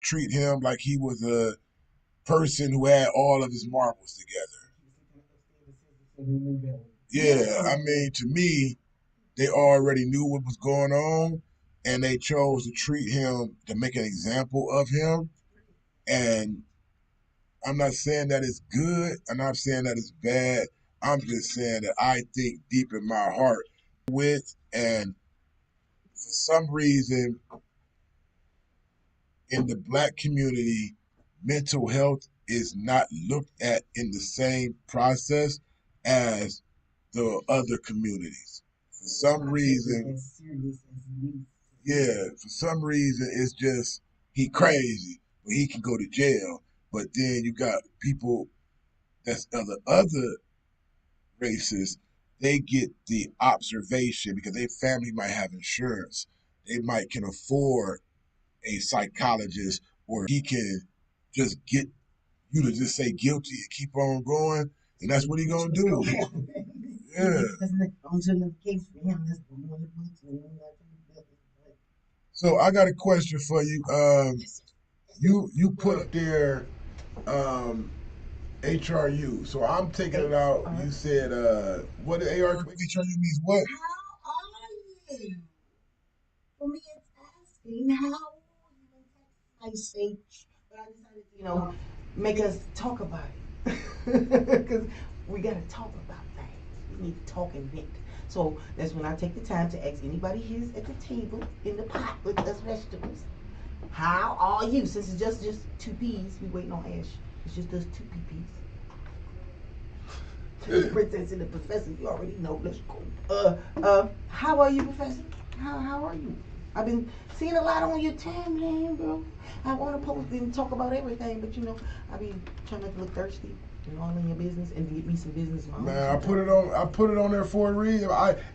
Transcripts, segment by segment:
treat him like he was a person who had all of his marbles together. Yeah, I mean, to me, they already knew what was going on, and they chose to treat him to make an example of him. And I'm not saying that it's good. I'm not saying that it's bad. I'm just saying that I think deep in my heart with, and for some reason in the black community, mental health is not looked at in the same process as the other communities. For some reason, yeah, for some reason it's just he crazy, but he can go to jail. But then you got people that's other races, they get the observation because their family might have insurance. They might can afford a psychologist, or he can just get you to just say guilty and keep on going, and that's what he gonna do. Yeah. So I got a question for you. You put up there HRU. So I'm taking it out. You said what HRU means what? You know, make us talk about it. Because we got to talk about things. We need to talk and vent. So that's when I take the time to ask anybody here at the table in the pot with us vegetables. How are you? Since it's just two peas, we waiting on Ash. It's just those two peas. The princess and the professor, you already know. Let's go. How are you, professor? How are you? I've been seeing a lot on your timeline, bro. I want to post and talk about everything, but I be trying not to look thirsty and all in your business and to get me some business of my own. Man, I put it on there for a reason.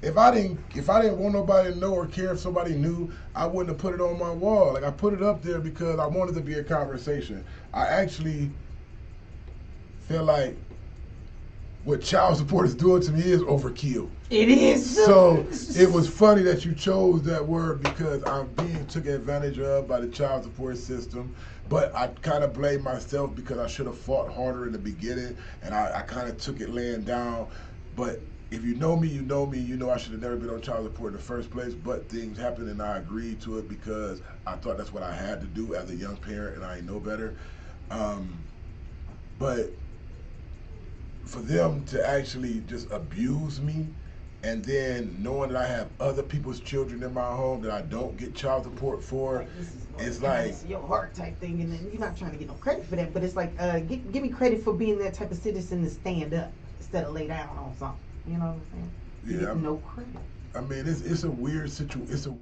If I didn't want nobody to know or care if somebody knew, I wouldn't have put it on my wall. Like I put it up there because I wanted to be a conversation. I actually feel like what child support is doing to me is overkill. It is. So it was funny that you chose that word because I'm being taken advantage of by the child support system. But I kind of blame myself because I should have fought harder in the beginning, and I kind of took it laying down. But if you know me, you know me. You know I should have never been on child support in the first place. But things happened, and I agreed to it because I thought that's what I had to do as a young parent, and I know better. Um, but for them to actually just abuse me, and then knowing that I have other people's children in my home that I don't get child support for, Like this is it's like, kindness your heart type thing, and then you're not trying to get no credit for that, but it's like, give me credit for being that type of citizen to stand up instead of lay down on something. You know what I'm saying? You yeah, get no credit. I mean, it's a weird situation. It's a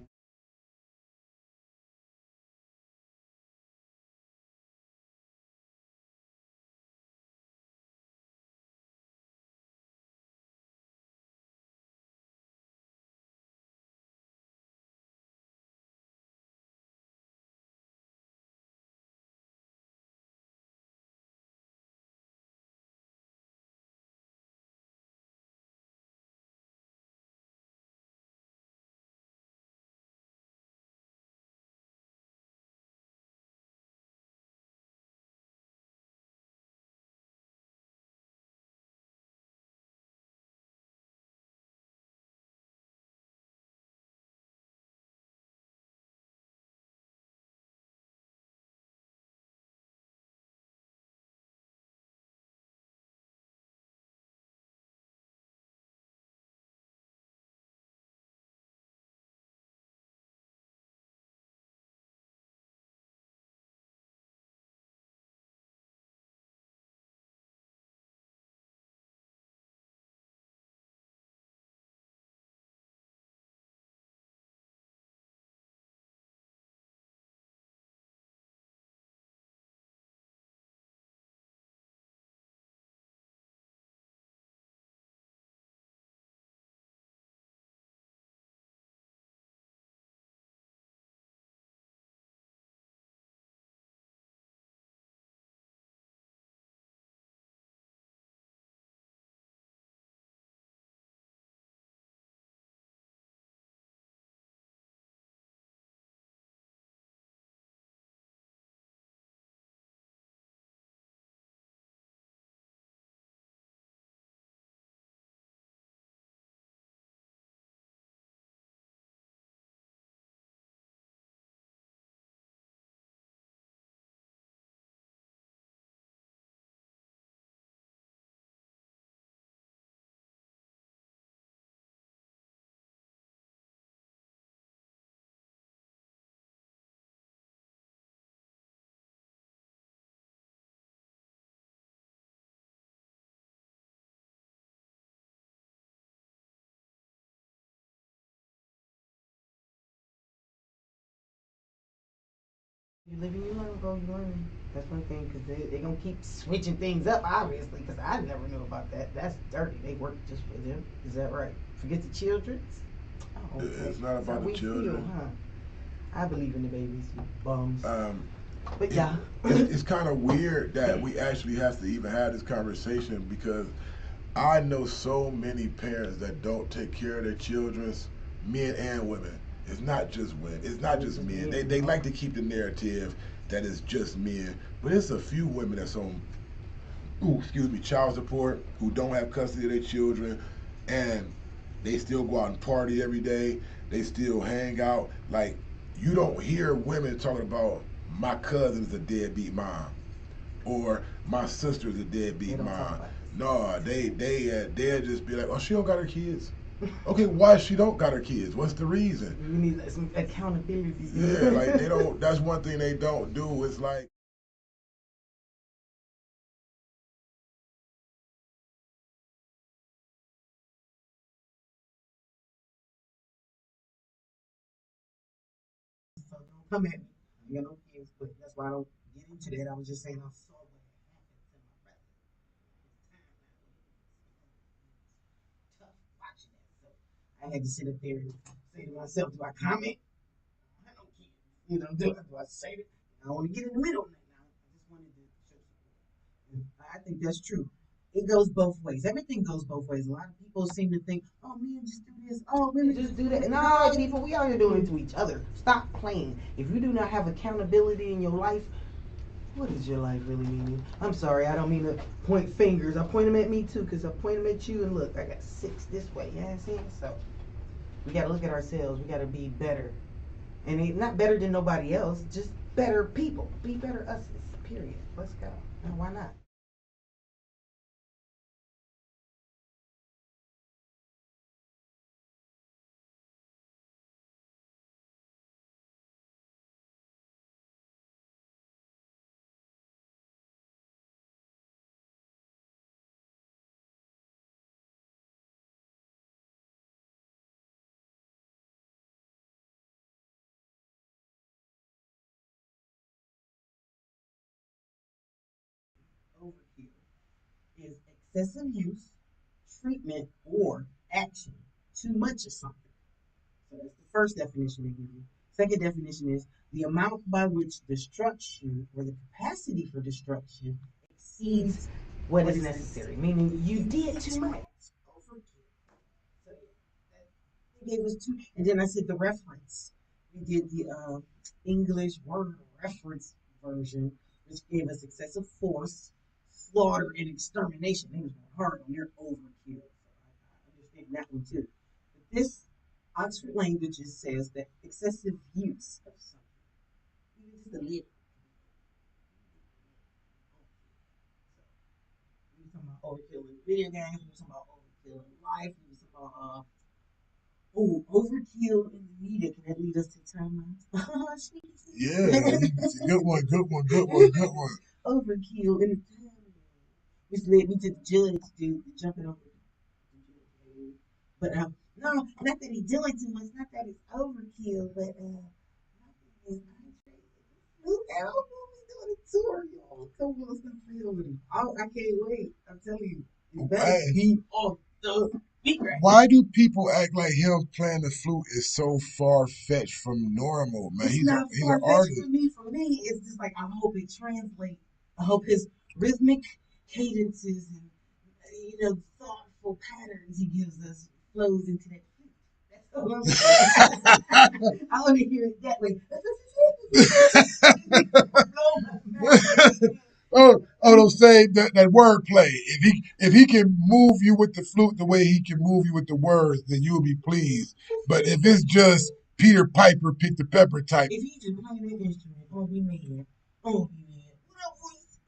You live and you learn, bro. You learn. That's one thing, because they going to keep switching things up, obviously, because I never knew about that. That's dirty. They work just for them. Is that right? Forget the children? Oh, okay. It's not That's how about the we feel, children. huh? I believe in the babies, you bums. Um, But yeah. it's kind of weird that we actually have to even have this conversation because I know so many parents that don't take care of their children's men and women. It's not just women. It's not just men. They like to keep the narrative that it's just men, but it's a few women that's on, ooh, excuse me, child support who don't have custody of their children, and they still go out and party every day. They still hang out. Like you don't hear women talking about my cousin's a deadbeat mom or my sister's a They deadbeat don't talk mom. about No, they'll just be like, oh, she don't got her kids. Okay, why she don't got her kids? What's the reason? We need some accountability. Yeah, like they don't. That's one thing they don't do. It's like So don't come at me. I got no kids, but that's why I don't get into that. I was just saying I saw what happened to my brother. Tough watching that. So I had to sit up there and say to myself, do I comment? I have no kids. Do I say it? I don't want to get in the middle of that now. I just wanted to show support. And I think that's true. It goes both ways. Everything goes both ways. A lot of people seem to think, oh, men just do this. Oh, women just do that. No, people, we out here doing it to each other. Stop playing. If you do not have accountability in your life, what does your life really mean? I'm sorry, I don't mean to point fingers. I point them at me too, because I point them at you, and look, I got six this way. You know what I'm saying? So we got to look at ourselves. We got to be better. And not better than nobody else, just better people. Be better us, period. Let's go. Now, why not? Overkill is excessive use, treatment, or action. Too much of something. So that's the first definition they give you. Second definition is the amount by which destruction or the capacity for destruction exceeds what is necessary, meaning you did too much. Overkill. So yeah, that gave us two. And then I said the reference. We did the English word reference version, which gave us excessive force, slaughter, and extermination. They was hard on your overkill. So I understand that one too. But this Oxford Languages says that excessive use of something, even just a little. We were talking about overkill in video games. We were talking about overkill in life. We were talking about overkill in the media. Can that lead us to timelines? yeah, good one, good one, good one, good one. Overkill in the timeline, which led me to the judge, dude, jumping over. But no, not that he's doing too much. Not that it's overkill, but my thing is Andre. New album is doing a tour, y'all. Come on, stop playing with him. I can't wait. I'm telling you, it better Hey, be off the beat right. why do people act like him playing the flute is so far fetched from normal, man? It's He's a not he's an far fetched artist. for me. For me, it's just like I hope it translates. I hope his rhythmic cadences and thoughtful patterns he gives us flows into that. That's all I'm saying. I want to hear it that way. Don't say that word play. If he can move you with the flute the way he can move you with the words, then you'll be pleased. But if it's just Peter Piper pick the pepper type, If he just play that instrument, I'll be mad. I'll be mad. What up, voice?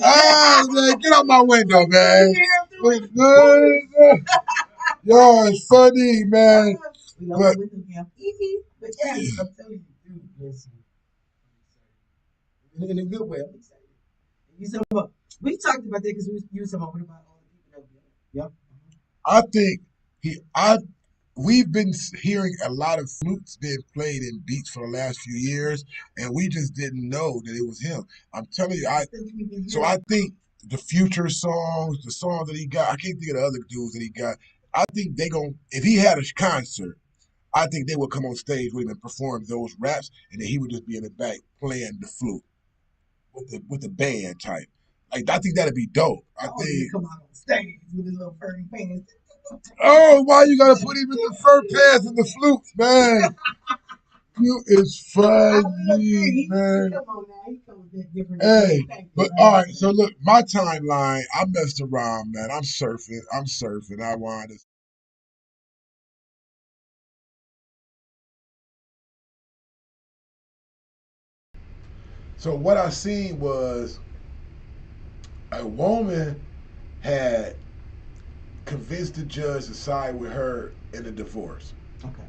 ah, man, get out my window, man. Yo, it's funny, man. We know But my window now. But yeah, I'm telling you, dude, listen. In a good way, I'm excited. You said about, we talked about that because you were talking about what about all the people that were there. Yep. I think he, I we've been hearing a lot of flutes being played in beats for the last few years, and we just didn't know that it was him. I'm telling you, I think the future songs, the songs that he got, I can't think of the other dudes that he got. I think they gon' if he had a concert, I think they would come on stage with him and perform those raps, and then he would just be in the back playing the flute with the band type. Like I think that'd be dope. I think. Come out on stage with his little furry pants. Oh, why you gotta put him in the fur pants and the flutes, man? You is funny, man. Come on now, he comes with different. Hey, but all right. So look, my timeline. I messed around, man. I'm surfing. I wanted. So what I seen was a woman had convinced the judge to side with her in the divorce. Okay.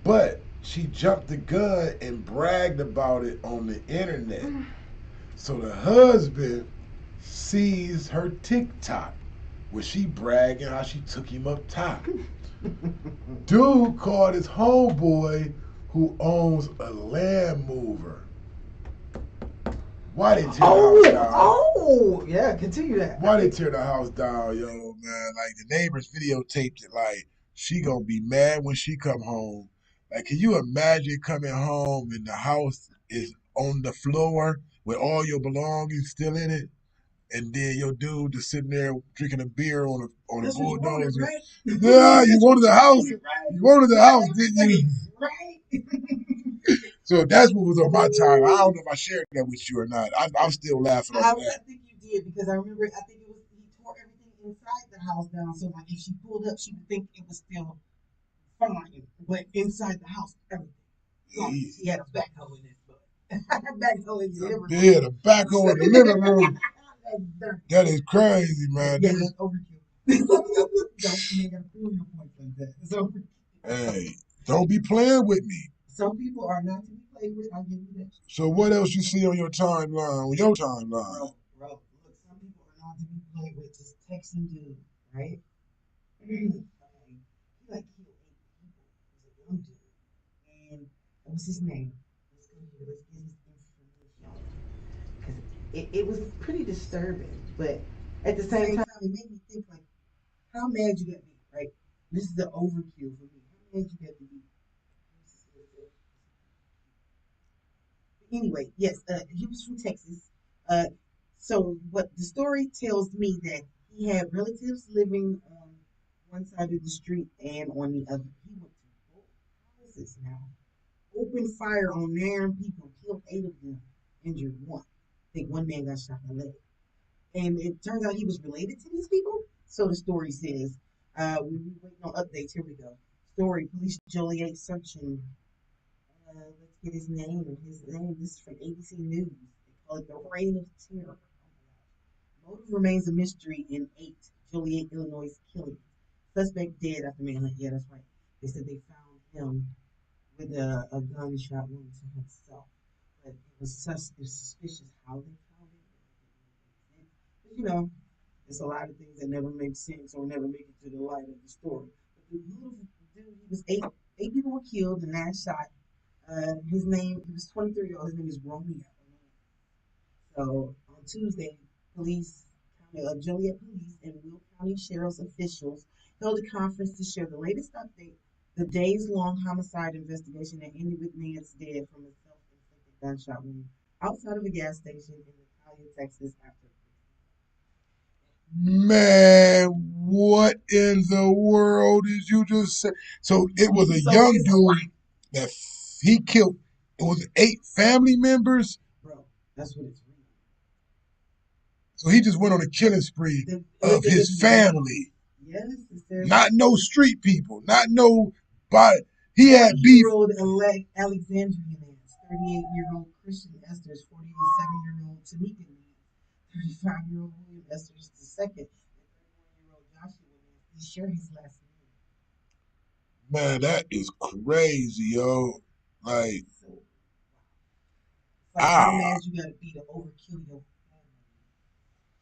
But she jumped the gun and bragged about it on the internet. So the husband sees her TikTok where she bragging how she took him up top. Dude called his homeboy who owns a land mover. Why they tear the house down? Oh, yeah, continue that. Why they tear the house down, yo, man? Like the neighbors videotaped it. Like she gonna be mad when she come home. Like, can you imagine coming home and the house is on the floor with all your belongings still in it, and then your dude just sitting there drinking a beer on a bulldozer? Right? Yeah, you wanted the house. Right. You wanted the house, didn't you? Right. So that's what was on my time. I don't know if I shared that with you or not. I'm still laughing at that. I think you did because I remember. I think it was he tore everything inside the house down. So like if she pulled up, she would think it was still fine, but inside the house, everything. He had a backhoe in it, but backhoe in the living room. Yeah, the backhoe in the living room. That is crazy, man. Yeah, that's overkill. Don't you gotta prove your point like that. It's overkill. Hey, don't be playing with me. Some people are not to be played with. I'll give you that. So what else you see on your timeline? On your timeline? Bro, look, some people are not to be played with. Just texting dude, right? He like killed 8 people. He's a young dude. And what was his name? Let's go here. Let's get his information. Because it was pretty disturbing, but at the same time, it made me think like, how mad you got to be, right? This is the overkill for me. How mad you got to be? Anyway, yes, he was from Texas. Uh, so what the story tells me that he had relatives living on one side of the street and on the other. He went to both houses now, opened fire on 9 people, killed 8 of them, injured one. I think one man got shot in the leg. And it turns out he was related to these people. So the story says, we waiting on updates. Here we go. Story: Police Joliet searching. Let's get his name. His name. This is from ABC News. They call it the Reign of Terror. Motive remains a mystery in 8 Joliet, Illinois killing. Suspect dead after manhunt. Yeah, that's right. They said they found him with a gunshot wound to himself. But it was suspicious how they found him. But you know, there's a lot of things that never make sense or never make it to the light of the story. But the beautiful dude, he was eight people were killed and 9 shot. His name, he was 23 years old. His name is Romeo. So on Tuesday, police, Joliet Police and Will County Sheriff's officials held a conference to share the latest update, the days-long homicide investigation that ended with Nance dead from a self-inflicted gunshot wound outside of a gas station in Natalia, Texas, after. Man, what in the world did you just say? So it was a young dude that he killed. It was 8 family members. Bro, that's what it's reading. So he just went on a killing spree of his family. Yes, not no street people, not no. But he had beef. Alexandrian Nance, 38-year-old Christian Esther's 47-year-old Tamika Nance, 35-year-old William Esther's the second, and 31-year-old Joshua Nance. He shared his last name. Man, that is crazy, yo. Like, how mad you gotta be to overkill your family.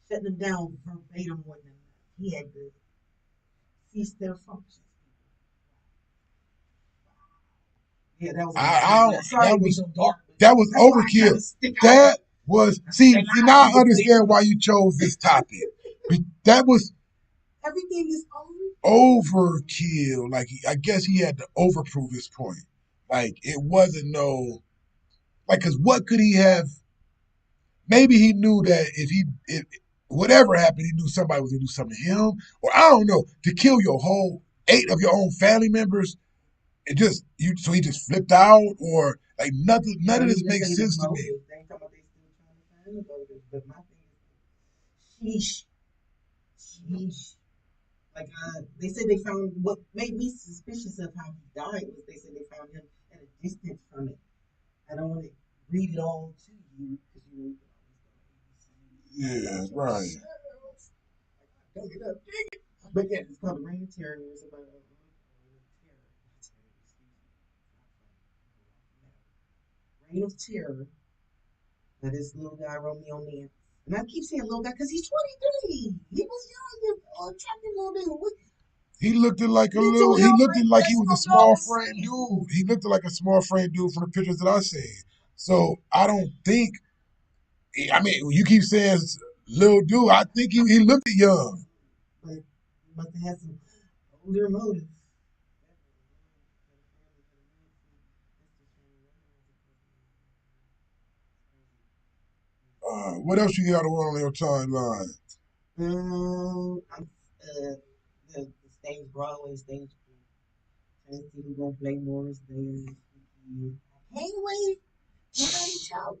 Shutting them down verbatim more than that. He had to cease their functions. Yeah, that was a little I dark. don't. Sorry, it was so dark. That was That's why I try overkill. to stick out. That was see. And See I now I was understand why you chose this topic. That was everything is over. overkill. Like I guess he had to overprove his point. Like it wasn't no like because what could he have? Maybe he knew that if whatever happened, he knew somebody was gonna do something to him, or I don't know, to kill your whole 8 of your own family members. It just you so he just flipped out or like nothing. None of this makes sense to me. They talking about they still trying to find the motive, but my thing is, sheesh, sheesh. Like they said they found what made me suspicious of how he died was they said they found him at a distance from it. I don't want to read it all to you because you know you can Yeah, always go to right. ABC. Don't get up. But yeah, it's called the Reign of Terror. It's about a Reign of Terror. That this little guy Romeo Nance. And I keep saying little guy because he's 23. He was young and attractive little dude. He looked like a Mental little. He health looked ain't like he that's was a what y'all small was frame saying. dude. He looked like a small frame dude from the pictures that I seen. So I don't think. I mean, you keep saying little dude. I think he looked young. But he must have had some older motives. What else you got on your timeline? The stage Broadway stage. Trying to see who's gonna play Morris Day. I can't wait. Nobody talk.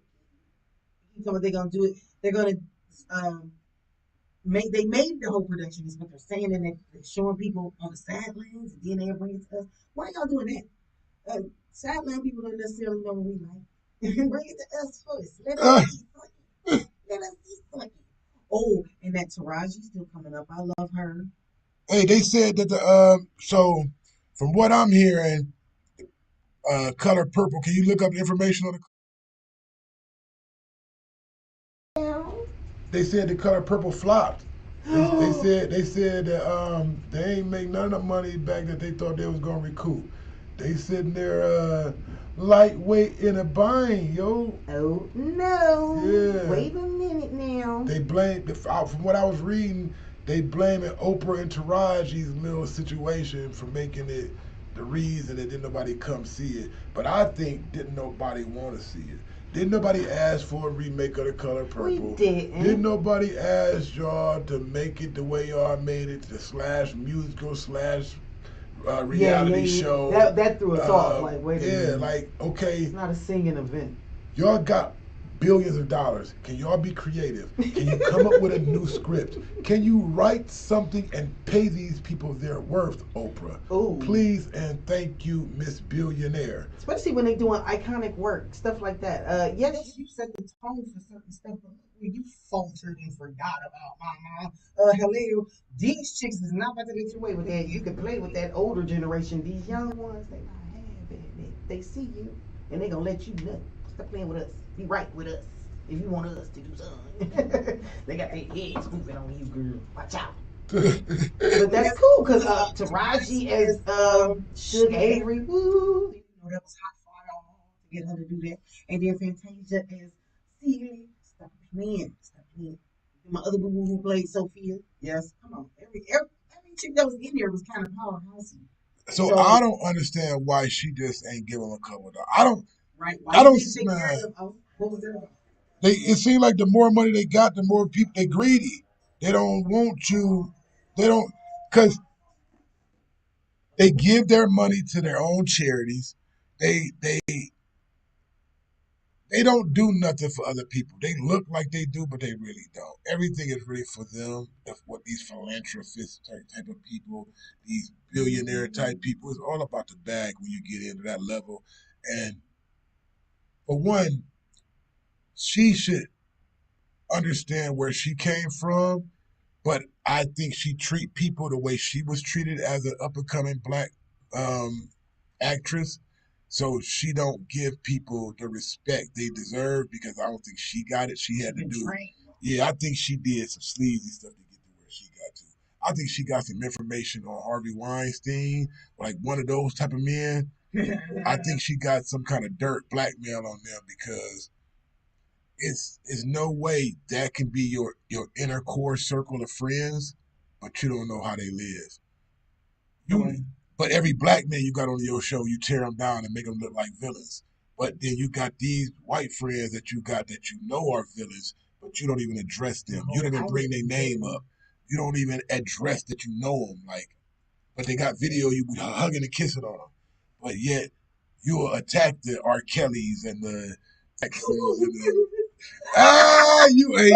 He told me they're gonna do it. They're gonna um they made the whole production is what they're saying and they're showing people on the sidelines and then they're bringing it to us. Why y'all doing that? Sideline people don't necessarily know what we like. Bring it to us first. Let us Uh, see something. Let us see something. Oh, and that Taraji still coming up. I love her. hey, they said that the so from what I'm hearing, color purple. Can you look up information on the? They said the color purple flopped. They said that they ain't make none of the money back that they thought they was gonna recoup. They sitting there lightweight in a bind, yo. Oh no! Yeah. Wait a minute now. They blame from what I was reading. They blaming Oprah and Taraji's little situation for making it the reason that didn't nobody come see it. But I think didn't nobody want to see it. Didn't nobody ask for a remake of The Color Purple? We didn't. Didn't nobody ask y'all to make it the way y'all made it, the slash musical slash reality show? That threw us off. Like, wait a minute. Yeah, like okay, It's not a singing event. y'all got billions of dollars. Can y'all be creative? Can you come up with a new script? Can you write something and pay these people their worth, Oprah? Ooh. Please and thank you, Miss Billionaire. Especially when they doing iconic work, stuff like that. Yes, you set the tone for certain stuff, but when you faltered and forgot about Mama, hello, these chicks is not about to get you away with that. You can play with that older generation. These young ones, they not having it. They see you and they gonna let you know. Stop playing with us. Be right with us. If you want us to do something, they got their heads moving on you, girl. Watch out. But that's cool because Taraji as Suge Avery, woo, you know that was hot fire to get her to do that. And then Fantasia as Celie, stop playing, stop playing. My other boo boo who played Sophia, yes, come on, every chick that was in there was kind of powerhousey. So So I don't understand why she just ain't give him a couple of dollars. I don't. right, why I you don't. didn't take care of them? Oh, what was that about? They. It seems like the more money they got, the more people they greedy. They don't want you. They don't because they give their money to their own charities. They don't do nothing for other people. They look like they do, but they really don't. Everything is really for them. What these philanthropist type of people, these billionaire type people, it's all about the bag when you get into that level. And for one, she should understand where she came from, but I think she treat people the way she was treated as an up and coming black um, actress. So she don't give people the respect they deserve because I don't think she got it. She had to do. Yeah, I think she did some sleazy stuff to get to where she got to. I think she got some information on Harvey Weinstein, like one of those type of men. I think she got some kind of dirt blackmail on them because it's no way that can be your inner core circle of friends, but you don't know how they live. You, but every black man you got on your show, you tear them down and make them look like villains. But then you got these white friends that you got that you know are villains, but you don't even address them. You don't even bring their name up. You don't even address that you know them. Like, but they got video you hugging and kissing on them. But yet you will attack the R. Kellys and the you ain't.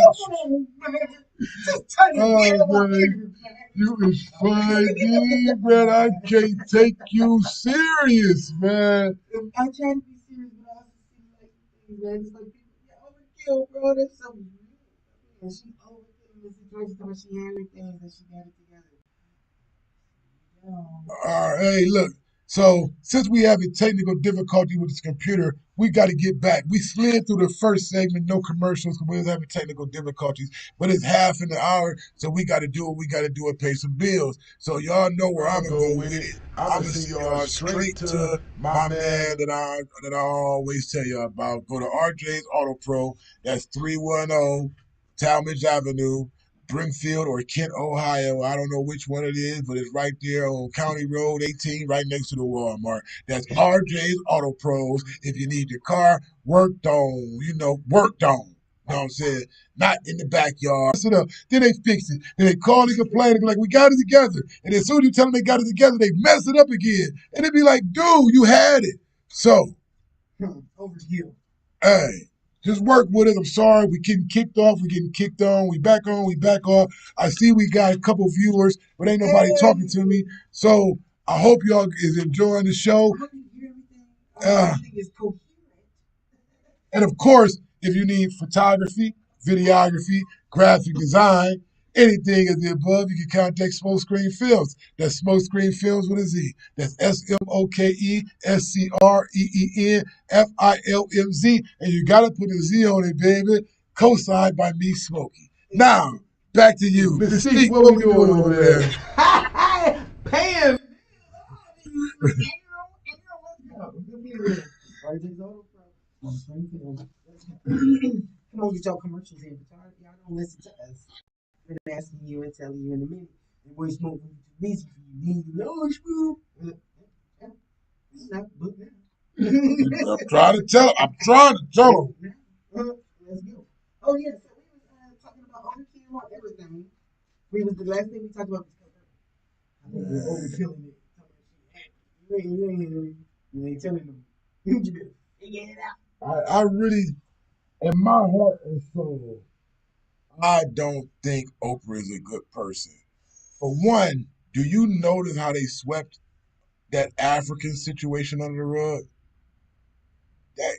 Oh man, you is funny, man. I can't take you serious, man. I try to be serious, but I also see like things, man. It's like people get overkill, bro. That's so real. And she overcame the situation, but she handled things and she got it together. All right, hey, look. So since we having technical difficulty with this computer, we got to get back. We slid through the first segment, no commercials, because we was having technical difficulties. But it's half an hour, so we got to do what we got to do and pay some bills. So y'all know where I'm gonna go with it. I'm gonna send y'all straight to my man that I always tell y'all about. Go to RJ's Auto Pro. That's 310 Talmadge Avenue. Brimfield or Kent, Ohio. I don't know which one it is, but it's right there on County Road 18, right next to the Walmart. That's RJ's Auto Pros. If you need your car worked on, worked on. You know what I'm saying? Not in the backyard. Then they fix it. Then they call and complain and be like, we got it together. And as soon as you tell them they got it together, they mess it up again. And they be like, dude, you had it. So, overkill. Hey, just work with it. I'm sorry. We getting kicked off. We getting kicked on. We back on. We back off. I see we got a couple viewers, but ain't nobody talking to me. So I hope y'all is enjoying the show. Everything is coherent. And of course, if you need photography, videography, graphic design, anything of the above, you can contact Smokescreen Films. That's Smokescreen Films with a Z. That's SMOKESCREENFILMZ. And you got to put a Z on it, baby. Co-signed by me, Smokey. Now, back to you. Mystique, what we doing over there? Pam! Come on, get your commercials in, but y'all don't listen to us. We're asking you and telling you in a minute. And we're smoking too busy for you. Need to know smoke. I'm trying to tell them. Let's go. Oh yeah, so we was talking about overkill on everything. The last thing we talked about was I think we're overkilling it. You ain't telling them. You better figure it out. I really, in my heart and soul, I don't think Oprah is a good person. For one, do you notice how they swept that African situation under the rug? That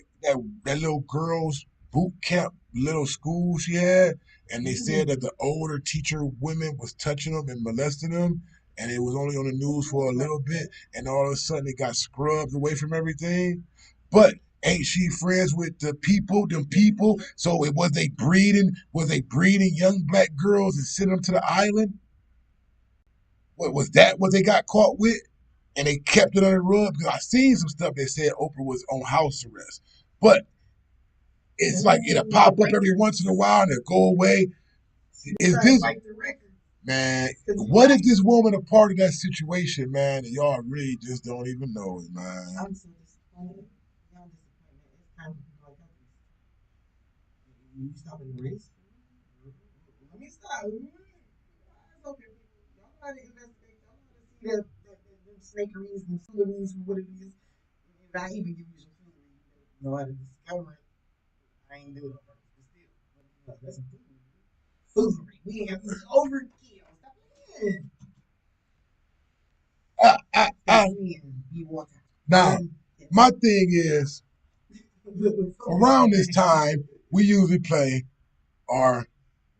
little girl's boot camp little school she had, and they said that the older teacher women was touching them and molesting them, and it was only on the news for a little bit, and all of a sudden it got scrubbed away from everything. But ain't she friends with them people? So it was they breeding young black girls and sending them to the island? What was that what they got caught with? And they kept it under the rug because I seen some stuff that said Oprah was on house arrest. But it's like it'll pop up every once in a while and it'll go away. Is this man? What if this woman a part of that situation, man? And y'all really just don't even know it, man. I'm so disappointed. Y'all disappointed. It's time for people like that. You stopping the race? Let me stop. It's okay. Y'all know how to investigate. Y'all know how to see the snakeries and fooleries and what it is. If I even give you some foolery, you know how to discover it. I ain't doing it on purpose, but still. That's foolery. We ain't have to use overkill. Stop playing. Now, my thing is, around this time, we usually play our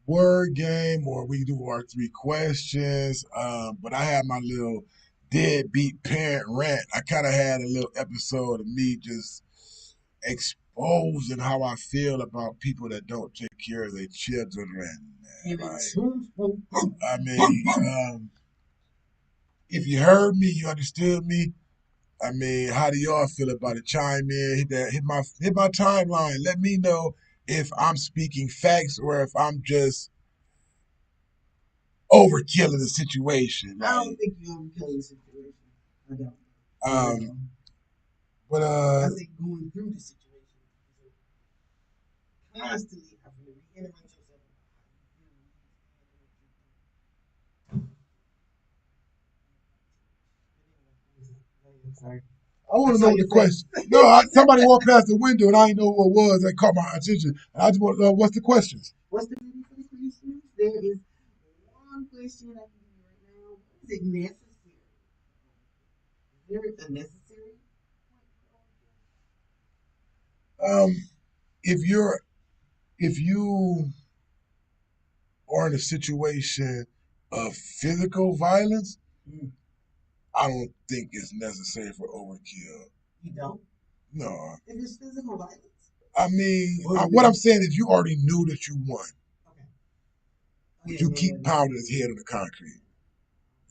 word game or we do our 3 questions. But I had my little deadbeat parent rant. I kind of had a little episode of me just exposing how I feel about people that don't take care of their children. And, I mean, if you heard me, you understood me. I mean, how do y'all feel about it? Chime in, hit my timeline. Let me know if I'm speaking facts or if I'm just overkilling the situation. I don't think you're overkilling the situation. I don't. Um, but I think going through the situation constantly having to reiterate yourself. I'm sorry. I want to know what the question. No, somebody walked past the window and I didn't know what it was. That caught my attention. And I just want to know what's the questions. What's the question? There is one question I can give you right now. Is it necessary? Is there a necessary? Um, if you're if you are in a situation of physical violence, I don't think it's necessary for overkill. You don't? No. If it's physical violence. I mean, what I'm saying is you already knew that you won. Okay. But you keep pounding his head on the concrete.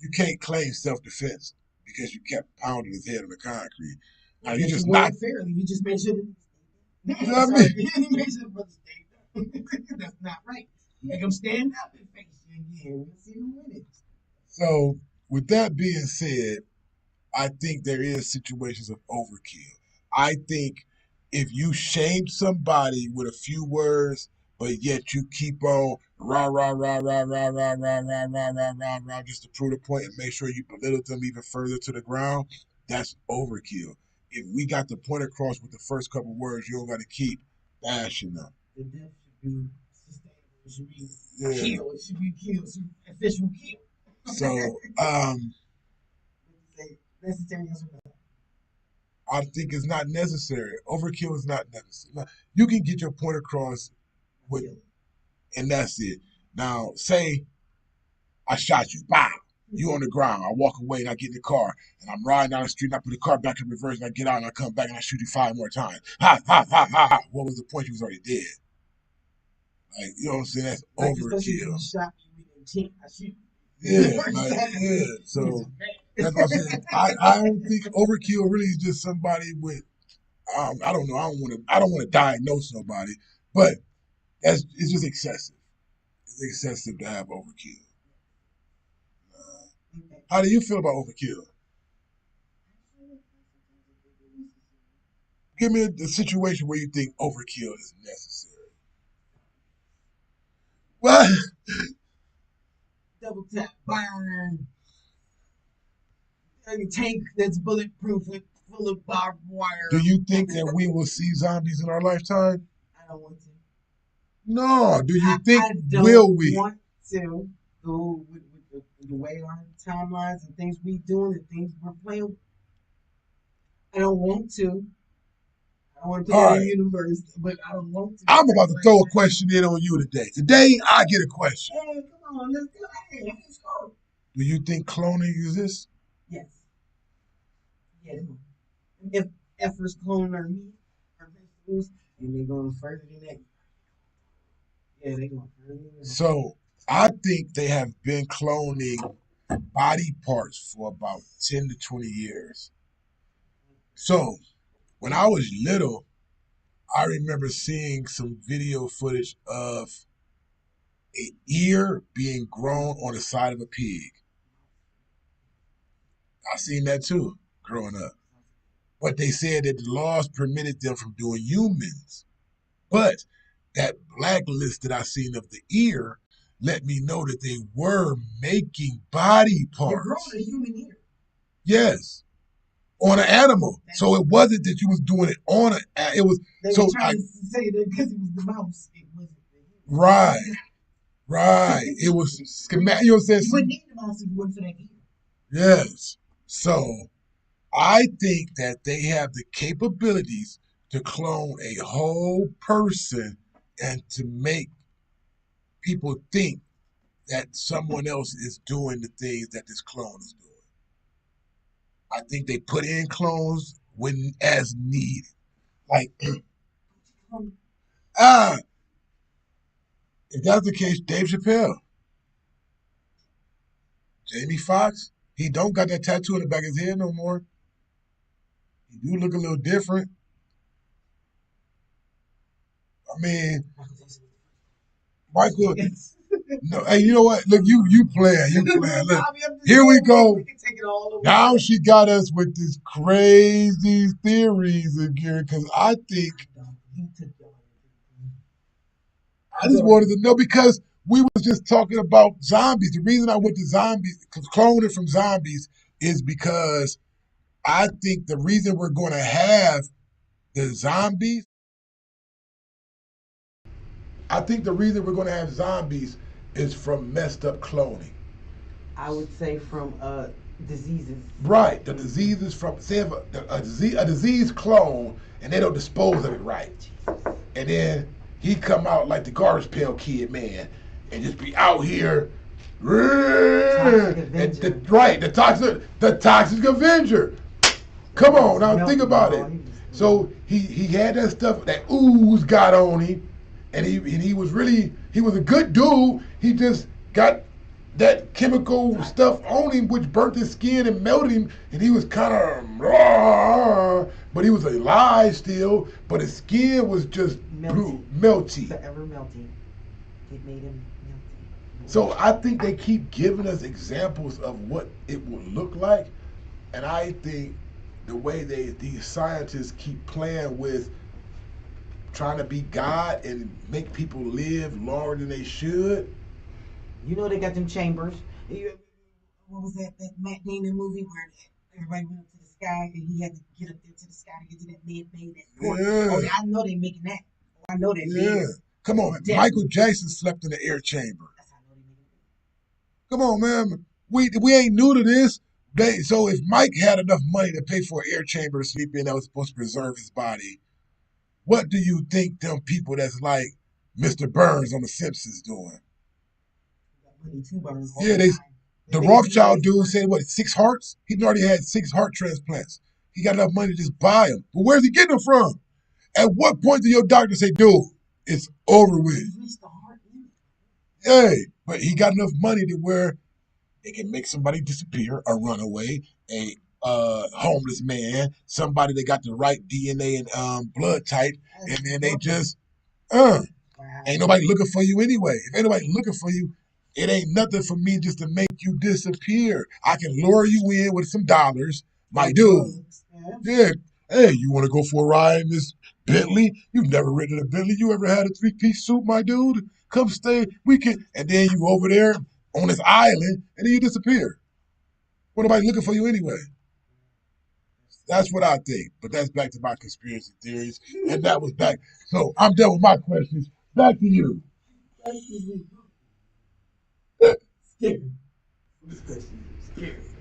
You can't claim self-defense because you kept pounding his head on the concrete. Now you just not fairly. You just made sure. You know what I mean? You made sure the brother stayed. That's not right. Make him stand up and face you again. Let's see who wins. So, with that being said, I think there is situations of overkill. I think if you shame somebody with a few words, but yet you keep on rah rah rah rah rah rah rah rah rah rah rah rah just to prove the point and make sure you belittle them even further to the ground, that's overkill. If we got the point across with the first couple words, you don't got to keep bashing them. The death should be sustainable. It should be killed. It should be killed. It should be official kill. So, necessary. I think it's not necessary. Overkill is not necessary. You can get your point across with, and that's it. Now, say I shot you, bow. You on the ground. I walk away and I get in the car and I'm riding down the street and I put the car back in reverse and I get out and I come back and I shoot you 5 more times. Ha ha ha ha ha. What was the point? You was already dead. Like, you know what I'm saying? That's overkill. Shot you with intent. I shoot. Yeah. So that's what I'm saying. I don't think overkill really is just somebody with I don't know. I don't want to diagnose nobody, but it's just excessive. It's excessive to have overkill. How do you feel about overkill? Give me a situation where you think overkill is necessary. What? Double tap, burn. A tank that's bulletproof with full of barbed wire. Do you think that we will see zombies in our lifetime? I don't want to. No. Do you think will we? I want to go with the way our timelines and things we doing and things we're playing. I don't want to. I want to put that in the universe, but I don't want to. I'm about to throw a question in on you today. Today, I get a question. Hey, come on, let's go. Hey, let's go. Do you think cloning exists? Yes. Yeah. If efforts clone our meat, our vegetables, and they're going further than that. Yeah, they're going further than that. So, I think they have been cloning body parts for about 10 to 20 years. So, when I was little, I remember seeing some video footage of an ear being grown on the side of a pig. I seen that too growing up. But they said that the laws permitted them from doing humans. But that blacklist that I seen of the ear let me know that they were making body parts. They're growing a human ear. Yes. On an animal. So it wasn't that you was doing it on a, it was, they so were trying to say that because it was the mouse. It wasn't the human. Right. It was schematic. You know what I'm saying? You wouldn't need the mouse if you wasn't for that ear. Yes. So I think that they have the capabilities to clone a whole person and to make people think that someone else is doing the things that this clone is doing. I think they put in clones when as needed. Like, if that's the case, Dave Chappelle, Jamie Foxx, he don't got that tattoo in the back of his head no more. You look a little different. I mean, Michael. No, hey, you know what? Look, you playing, you playing. Look, here we go. Now she got us with these crazy theories again, because I just wanted to know because we was just talking about zombies. The reason I went to zombies, cloning from zombies, is because I think the reason we're going to have the zombies, I think the reason we're going to have zombies is from messed up cloning. I would say from diseases. Right, the diseases from say if a disease clone and they don't dispose of it right, and then he come out like the garbage pail kid man, and just be out here, and right, the toxic Avenger. Come on, now think about it. So he had that stuff that ooze got on him, and he was he was a good dude. He just got that chemical stuff on him, which burnt his skin and melted him, and he was kind of, but he was alive still. But his skin was just melty. Forever melting. It made him melty. So I think they keep giving us examples of what it would look like, and I think the way these scientists keep playing with trying to be God and make people live longer than they should. You know they got them chambers. What was that Matt Damon movie where everybody went up to the sky and he had to get up there to the sky to get to that med bay, that port? Yeah. Oh, I know they making that. I know that. Yeah. Come on, man. Michael Jackson slept in the air chamber. That's how I know they making it. Come on, man. We ain't new to this. So if Mike had enough money to pay for an air chamber to sleep in that was supposed to preserve his body, what do you think them people that's like Mr. Burns on The Simpsons doing? Yeah, the Rothschild dude said what, 6 hearts? He already had 6 heart transplants. He got enough money to just buy them. But where's he getting them from? At what point do your doctor say, dude, it's over with? Hey, but he got enough money to where they can make somebody disappear, a runaway, a homeless man, somebody that got the right DNA and blood type, and then they just ain't nobody looking for you anyway. If ain't nobody looking for you, it ain't nothing for me just to make you disappear. I can lure you in with some dollars, my dude. Yeah. Hey, you want to go for a ride in this Bentley? You've never ridden a Bentley. You ever had a 3-piece suit, my dude? Come stay. We can. And then you over there on this island, and then you disappear. What nobody looking for you anyway? That's what I think. But that's back to my conspiracy theories. And that was back. So I'm done with my questions. Back to you. Scary.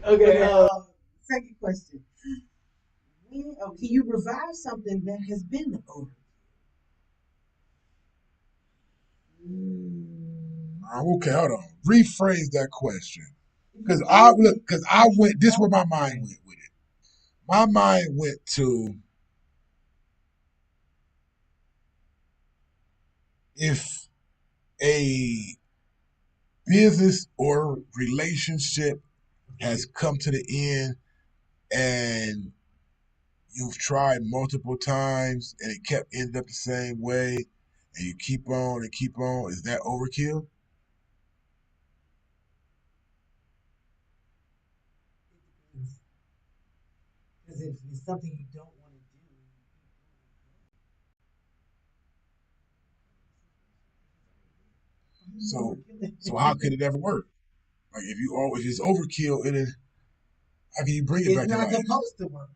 Okay. Second question. Can you revive something that has been over? Okay, hold on. Rephrase that question. Because I went. This is where my mind went with it. My mind went to if a business or relationship has come to the end and you've tried multiple times and it kept ending up the same way and you keep on and keep on, is that overkill? Because if it's something you don't want to So how could it ever work? Like if you always it's overkill, how can you bring it back to life? It's not supposed to work.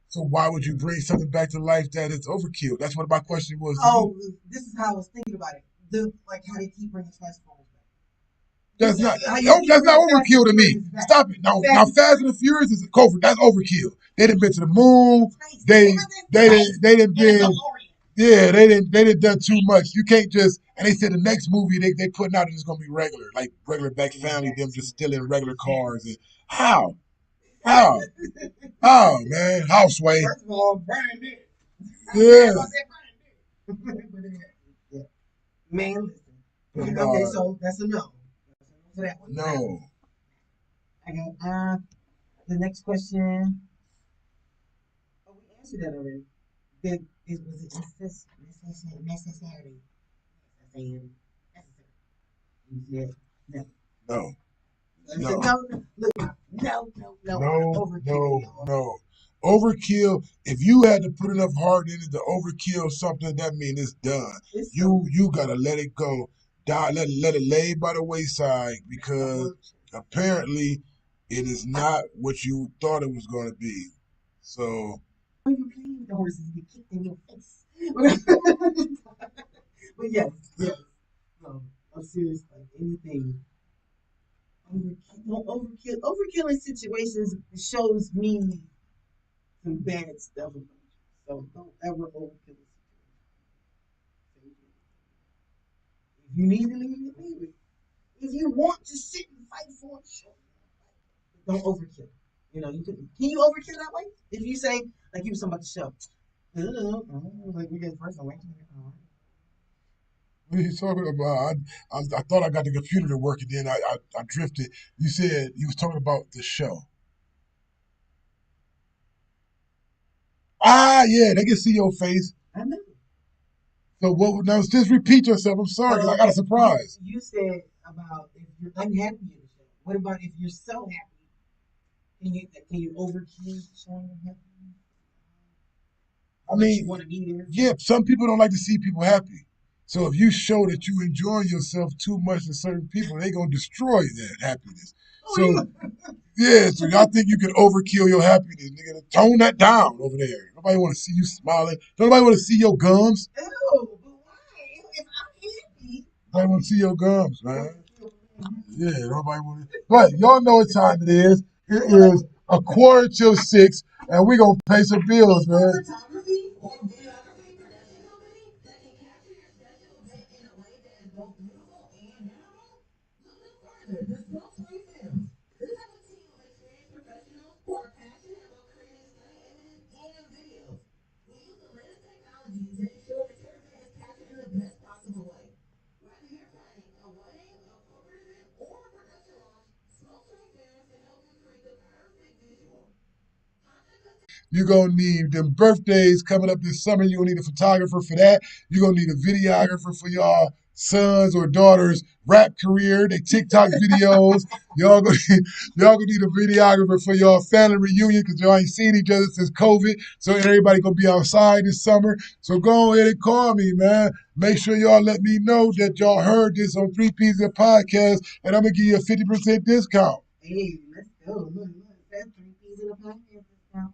So why would you bring something back to life that is overkill? That's what my question was. Oh, this is how I was thinking about it. Like how they keep bringing Transformers back. That's not overkill to me. Stop it. Now Fast and the Furious is a covert. That's overkill. They didn't been to the moon. They didn't been. Yeah, they didn't done too much. You can't just. And they said the next movie they putting out is just gonna be regular, like regular back family. Them just still in regular cars. And how? How, man? How, Sway? First of all, Brian did. Yeah. Man, listen. Okay, so that's a no. For that one. No. I got the next question. answered that already. That it was necessary. Necessary. Necessary. You said no. No, I said no, no. Look, no. no, Overkill, no, y'all. no. Overkill. If you had to put enough heart in it to overkill something, that means it's done. It's so You gotta let it go. Die. Let it lay by the wayside because apparently it is not what you thought it was going to be. So even playing with the horses get kicked in your face. But yes. No, I'm serious. Like anything. Overkill in situations shows me some bad stuff about you. So don't ever overkill a situation. If you need to leave it. If you want to sit and fight for it, sure. Don't overkill. Can you overkill that way? If you say, like you was talking about the show, like we get first, wait. what are you talking about? I thought I got the computer to work, and then I drifted. You said you was talking about the show. Ah, yeah, they can see your face. I know. So what? Now just repeat yourself. I'm sorry, 'cause I got a surprise. You said about if you're unhappy in the show. What about if you're so happy? Can you overkill showing your happiness? I Like you mean, want to be there? yeah, some people don't like to see people happy. So if you show that you enjoy yourself too much to certain people, they gonna destroy that happiness. Oh, So yeah, so y'all think you can overkill your happiness, nigga? Tone that down over there. Nobody want to see you smiling. Nobody want to see your gums. Ew, but why? If I'm happy, Nobody want to see your gums, man. Yeah, nobody want to. But y'all know what time it is. It is a quarter till 6, and we gonna pay some bills, man. photography or videography production company that can capture your special event in a way that is both beautiful and memorable? Look no further than Smoke Screen Films. This have a team of experienced professionals who are passionate about creating stunning images and videos. We use the latest technology to ensure that your event is captured in the best possible way. Whether you're planning a wedding, a corporate event, or a production launch, Smoke Screen Films can help you create the perfect visual. You're gonna need them birthdays coming up this summer. You're gonna need a photographer for that. You're gonna need a videographer for y'all sons or daughters' rap career, they TikTok videos. Y'all gonna need a videographer for y'all family reunion because y'all ain't seen each other since COVID. So everybody gonna be outside this summer. So go ahead and call me, man. Make sure y'all let me know that y'all heard this on Three P's of Podcast, and I'm gonna give you a 50% discount. Hey, let's go. Look. That's 3 P's in a podcast now.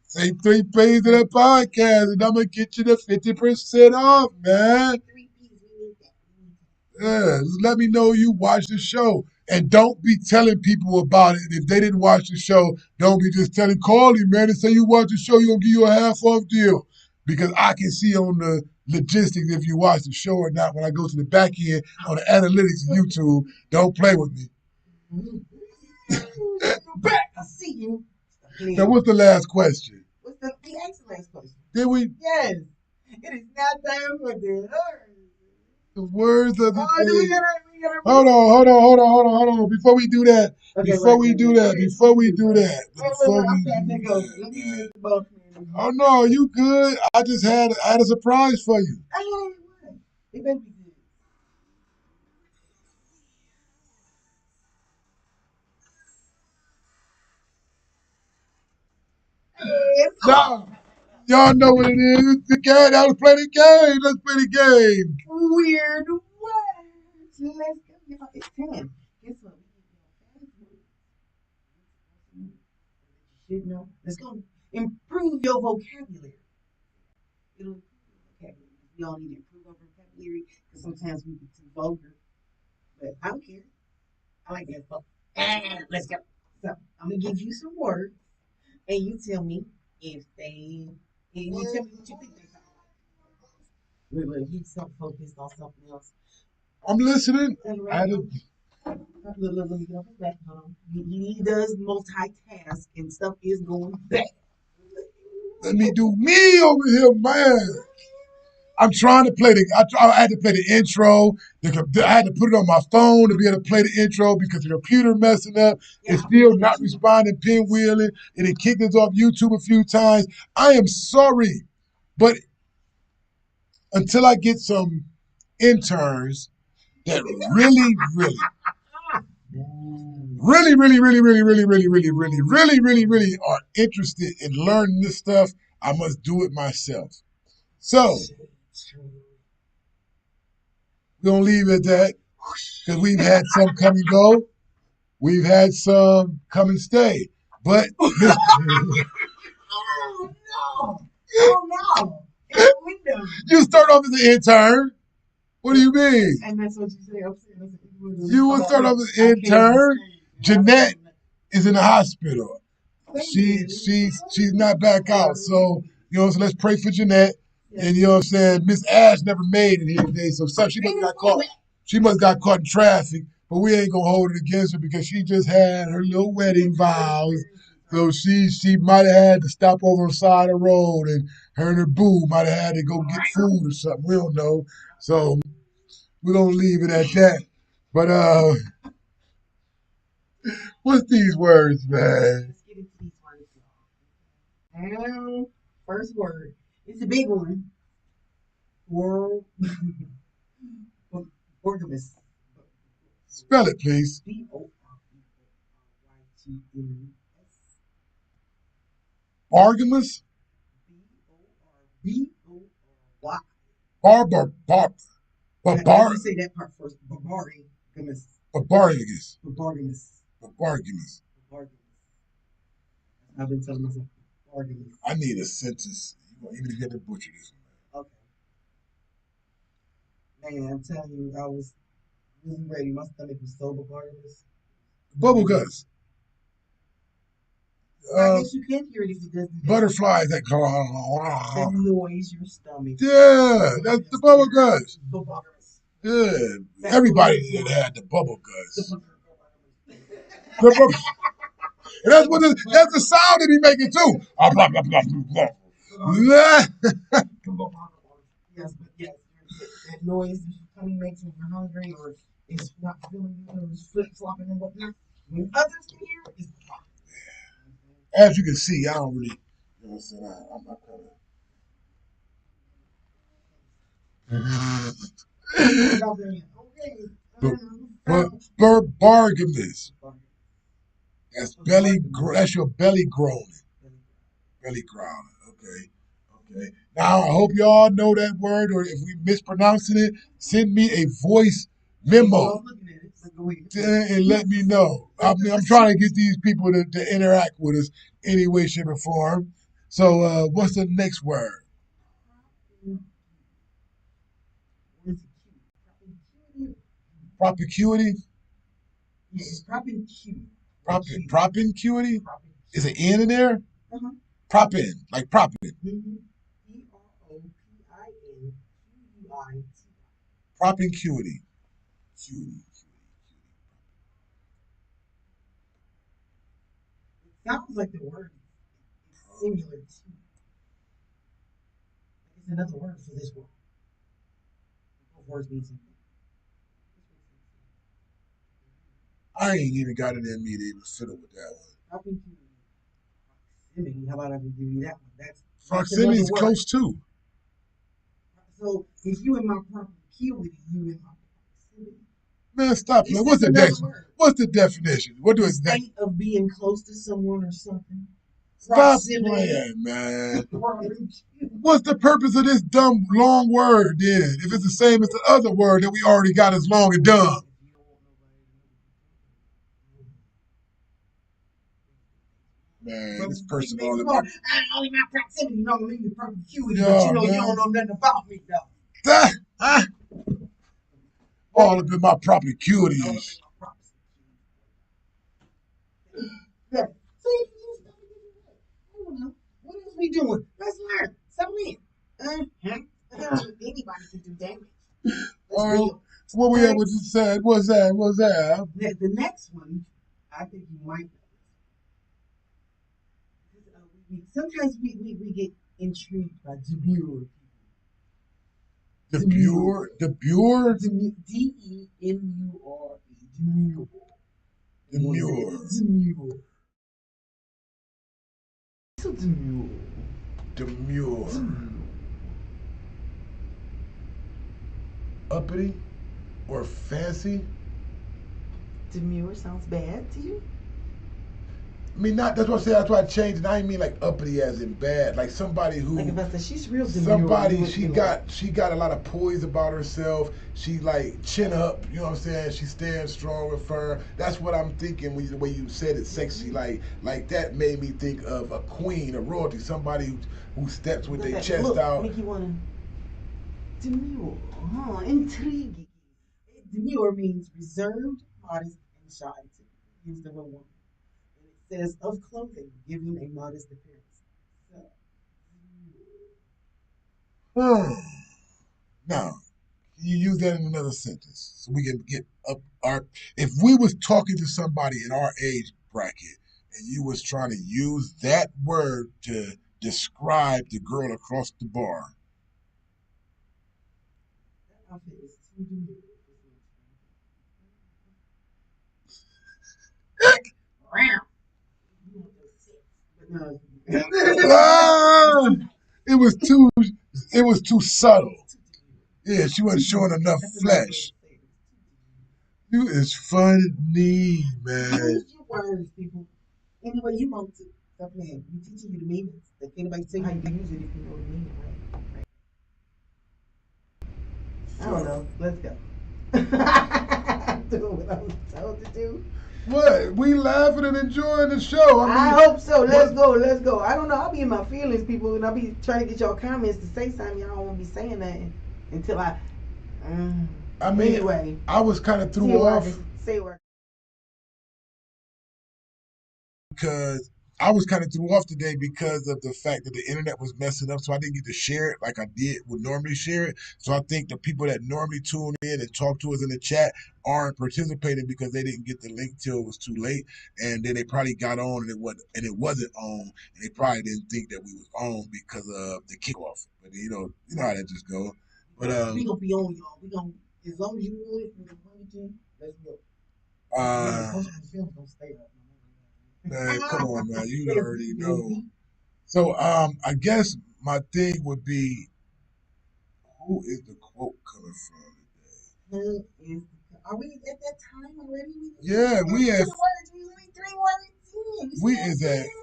Say 3 P's of the podcast, and I'm gonna get you the 50% off, man. 3 P's, we need that. Yeah, just let me know you watch the show. And don't be telling people about it. If they didn't watch the show, don't be just telling Carly, man, and say you watch the show, you're going to give you a half off deal. Because I can see on the logistics if you watch the show or not when I go to the back end on the analytics of YouTube. Don't play with me. You're back. I see you. Now, what's the last question? We asked the last question. Did we? Yes. It is not time for the The words of the Oh, do we day. gotta Hold on. Before we do that, Okay, before wait, we wait, do wait. that, before we do that, Wait, before I'm we trying to do go. that, Let me man. make the both. Oh no, you good? I had a surprise for you. Hey, what? It better be good. Yes. Nah, y'all know what it is. It's the game. Let's play the game. Let's play the game. Weird words. Let's go. It's 10. Guess what? You should know. Let's go. Improve your vocabulary. It'll improve your vocabulary. We all need to improve our vocabulary because sometimes we get too vulgar. But I don't care. I like that stuff. Let's go. So I'm gonna give you some words, and you tell me if they. And you tell me what you think they sound like. Wait, he's so focused on something else. I'm listening. I had a, Look, let me get off his back. Hold on. He does multitask, and stuff is going bad. let me do me over here, man. I'm trying to play I had to play the intro. I had to put it on my phone to be able to play the intro because the computer messing up. It's still not responding, pinwheeling, and it kicked us off YouTube a few times. I am sorry, but until I get some interns that really are interested in learning this stuff, I must do it myself. So we're gonna leave it at that because we've had some come and go. We've had some come and stay. But Oh no! Oh no! It's a window. You start off as an intern. What do you mean? And that's what you say. I'm saying You will start off as an intern. Jeanette is in the hospital. She's not back out. So, so let's pray for Jeanette. And you know what I'm saying? Miss Ash never made it here today. So she must got caught. She must got caught in traffic. But we ain't gonna hold it against her because she just had her little wedding vows. So she might have had to stop over on the side of the road, and her and her boo might have had to go get food or something. We don't know. So we're gonna leave it at that. But what's these words, man? Let's get into these words, y'all. First word. It's a big one. Orgamous. Spell it, please. Borgamous. Bargamus? B-O-R-B-O-R-Y. You say that part first. Bargamus. Barbargus. Bargamus. Barbargus. I've been telling myself bargamus. I need a sentence. Even if you had to butcher this one. Okay. Man, I'm telling you, I was really ready. My stomach was so bargamus. Bubble guts. I guess you can't hear it if it doesn't. Butterflies that noise your stomach. Yeah, that's the bubble guts. Yeah, everybody had the bubble guts. And that's the sound that he making too. Yes, but yes, that noise your tummy makes when you're hungry or it's not feeling good or it's flip flopping and whatnot. When others can hear it, it's as you can see, I don't really, you know what I'm saying? I'm not Bargamus. That's your belly groaning. Belly growling. Okay. Now I hope y'all know that word, or if we mispronouncing it, send me a voice memo and let me know. I'm trying to get these people to interact with us any way, shape, or form. So what's the next word? Propicuity? Yes, propicuity. Propicuity? Is an N in there? Uh-huh. Propin, like propin. P-R-O-P-I-N-Q-U-I-T. Propincuity. Cutie. It sounds like the word is similar to. It's another word for this word. Both words mean something. I ain't even got it in me to even fiddle with that one. Proximity. How about I can give you that one? That's proximity is close too. So if you in my proximity, you in my proximity. Man, stop playing. What's the next one? What's the definition? What do it mean? State of being close to someone or something. Stop playing, man. What's the purpose of this dumb long word then? If it's the same as the other word that we already got as long and dumb. Man, this person all about only my proximity, no, I mean the proximity, but you don't know nothing about me though. All up in my properties. Yeah. See, I don't know. What else we doing? Let's learn. Something. Anybody can do damage. What we able to say? What's that? The next one, I think you might. Sometimes we get intrigued by demure people. Demure. Demure. D-E-M-U-R-E. Demure. Demure. Demure. So demure. Demure. Uppity or fancy? Demure sounds bad to you? I mean, not that's what I said. That's why I changed it. I didn't mean like uppity as in bad. Like somebody who, Like if I said she's real demure. somebody she got a lot of poise about herself. She like chin up. You know what I'm saying? She stands strong with her. That's what I'm thinking when the way you said it, sexy. Like that made me think of a queen, a royalty, somebody who steps with their chest out. Make you wanna demure, huh? Intriguing. Demure means reserved, modest, and shy. Used of a woman. And it says of clothing, giving a modest appearance. So, Now, you use that in another sentence so we can get up our. If we was talking to somebody in our age bracket and you was trying to use that word to describe the girl across the bar, that outfit is too demure. ah, it was too subtle. Yeah, she wasn't showing enough flesh. You is funny, man. Use your words, people. Any way you want to. Stop playing. We teaching you the meanings. Like anybody tell you how you use it if you know the meaning, right? I don't know. Let's go. Do what I was told to do. What? We laughing and enjoying the show. I hope so. Let's go. Let's go. I don't know. I'll be in my feelings, people, and I'll be trying to get y'all comments to say something. Y'all won't be saying nothing until I. I mean, anyway, I was kind of threw off. Say where. Because I was kind of threw off today because of the fact that the internet was messing up, so I didn't get to share it like I would normally share it. So I think the people that normally tune in and talk to us in the chat aren't participating because they didn't get the link till it was too late, and then they probably got on and it wasn't on, and they probably didn't think that we was on because of the kickoff. But you know how that just goes. But we gonna be on, y'all. We gonna, as long as you want it, we want to. Let's go. Don't stay up. Man, come on, man. You already know. So, I guess my thing would be, who is the quote coming from today? Are we at that time already? Yeah, we have.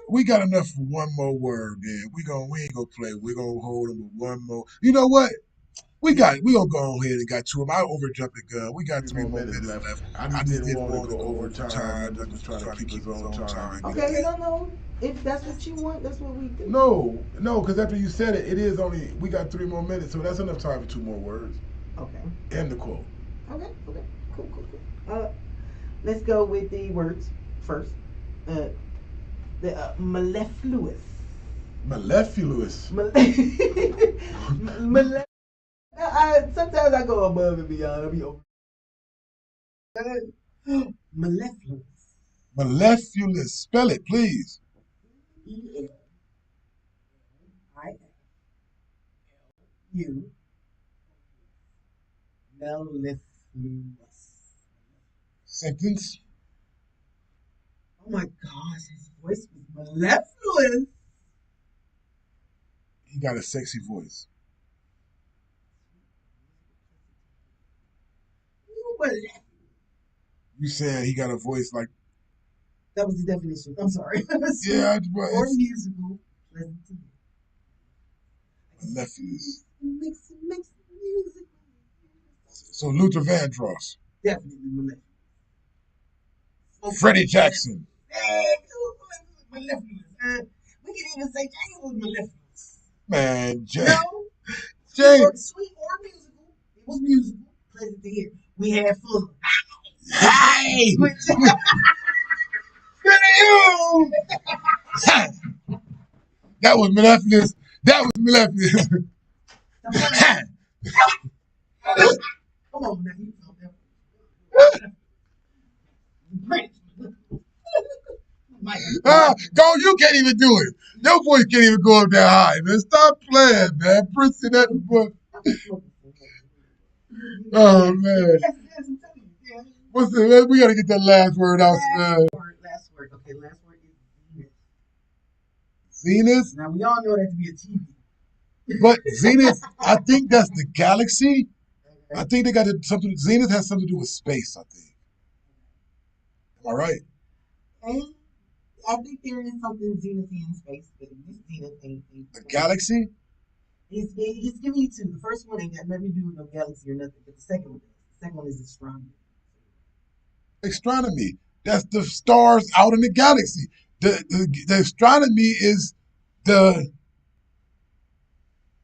We got enough for one more word. Then we ain't gonna play. We gonna hold them with one more. You know what? We gonna go ahead and got two of them. I overjumped the gun. We got 3 more minutes left. I just didn't want to go overtime. I just trying to keep his own time. Okay, no. If that's what you want, that's what we do. No, because after you said it, it is only, we got 3 more minutes, so that's enough time for 2 more words. Okay. And the quote. Okay. Cool. Let's go with the words first. The mellifluous. Mellifluous. Sometimes I go above and beyond. I'll be over. Mellifluous. Mellifluous. Spell it, please. E-L-I-F-L-U. Mellifluous. Sentence. Oh my gosh, his voice was mellifluous. He got a sexy voice. You said he got a voice like. That was the definition. I'm sorry. Yeah, or musical. Pleasant to hear. Mellifluous. Mix music. So Luther Vandross. Definitely mellifluous. Freddie Jackson. Mellifluous. We can even say James was mellifluous. Man, Jay. No. James. Sweet or musical. It was musical. Pleasant to hear. We had fun. Hey! That was mellifluous. Come on now, you know that. Go, you can't even do it. Your voice can't even go up that high, man. Stop playing, man. Prince in that book. Oh man. What's the? We gotta get that last word out. Last word. Okay, last word is Zenith. Zenith. Now we all know that to be a TV. But Zenith, I think that's the galaxy. I think they got something. Zenith has something to do with space. I think. Am I right? And I think there is something zenithy in space, but this zenith ain't. The galaxy. He's giving you two. The first one ain't got nothing to do with no galaxy or nothing, but the second one does. The second one is astronomy. Astronomy. That's the stars out in the galaxy. The astronomy is the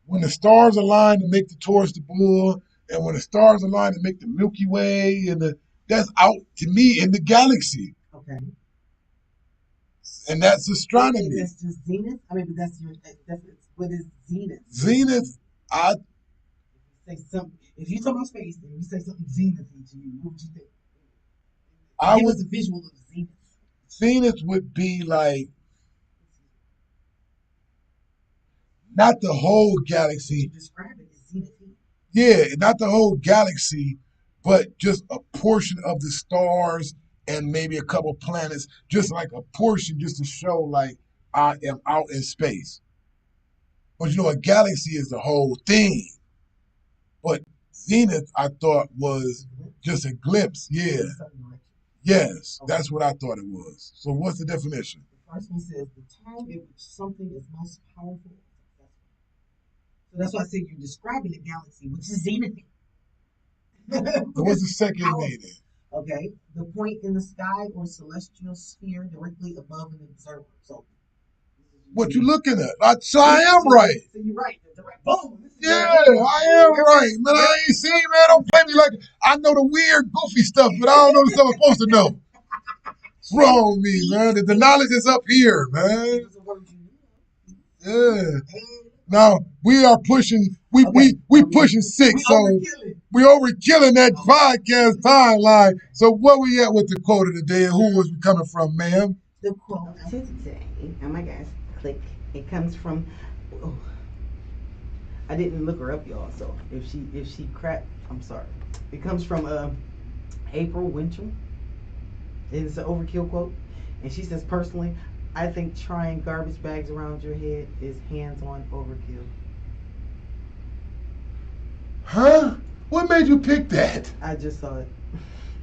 when the stars align to make the Taurus the bull, and when the stars align to make the Milky Way, and that's out to me in the galaxy. Okay. And that's astronomy. That's just zenith. I mean, but that's what is zenith? Zenith. I say something. If you talk about space and you say something zenithy to you, what would you think? Give us a visual of zenith. Zenith would be like not the whole galaxy. You describe it as zenithy. Yeah, not the whole galaxy, but just a portion of the stars and maybe a couple planets, just like a portion, just to show like I am out in space. But you know, a galaxy is the whole thing. But Zenith, I thought, was just a glimpse. Yeah. Yes, okay. That's what I thought it was. So what's the definition? The first one says the time in which something is most powerful. So that's why I said you're describing the galaxy, which is zenith. So what's the second meaning? Okay, the point in the sky or celestial sphere directly above an observer. So, what you looking at? So I am right. So you're right. Direct. Boom. Yeah, I am right, man. I ain't seen, man. Don't play me like I know the weird, goofy stuff, but I don't know the stuff I'm supposed to know. What's wrong with me, man? The knowledge is up here, man. Yeah. Now we are pushing. We pushing 6, so we overkilling that podcast timeline. So where we at with the quote of the day, and who was we coming from, ma'am? The quote today. Oh my gosh! Click. It comes from. Oh, I didn't look her up, y'all. So if she crap, I'm sorry. It comes from April Winter. It's an overkill quote, and she says, personally, I think trying garbage bags around your head is hands-on overkill. Huh? What made you pick that? I just saw it.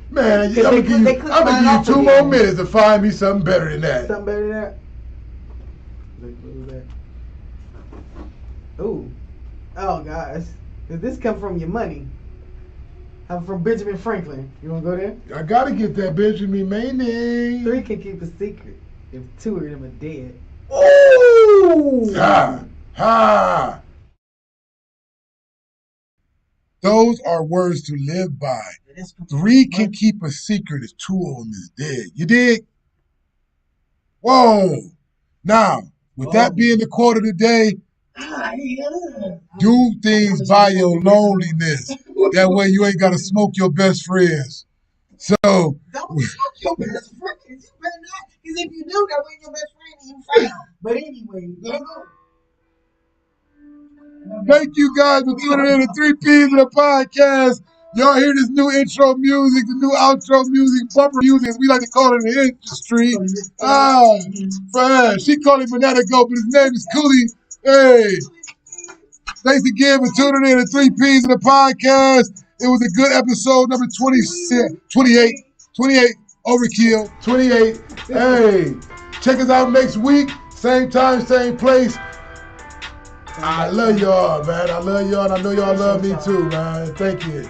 Man, I'm gonna give you 2 more minutes to find me something better than that. Something better than that? Look at that. Ooh. Oh, gosh. Does this come from your money? From Benjamin Franklin. You want to go there? I got to get that Benjamin Manning. 3 can keep a secret if 2 of them are dead. Ooh! Ha! Ha! Those are words to live by. 3 can keep a secret if 2 of them is dead. You dig? Whoa! Now, with that being the quote of the day, do things by your loneliness. That way you ain't got to smoke your best friends. So. Don't smoke your best friends. You better not. Because if you do, that way your best friend you found. But anyway, go. Thank you guys for tuning in to 3 Peaz of the podcast. Y'all hear this new intro music, the new outro music, bumper music, as we like to call it in the industry. Fran, she called him Banana Goat, but his name is Coolie. Hey, thanks again for tuning in to 3 Peaz of the podcast. It was a good episode, number 28, OverKill, 28. Hey, check us out next week, same time, same place. I love y'all, man. I love y'all, and I know y'all love me too, man. Thank you.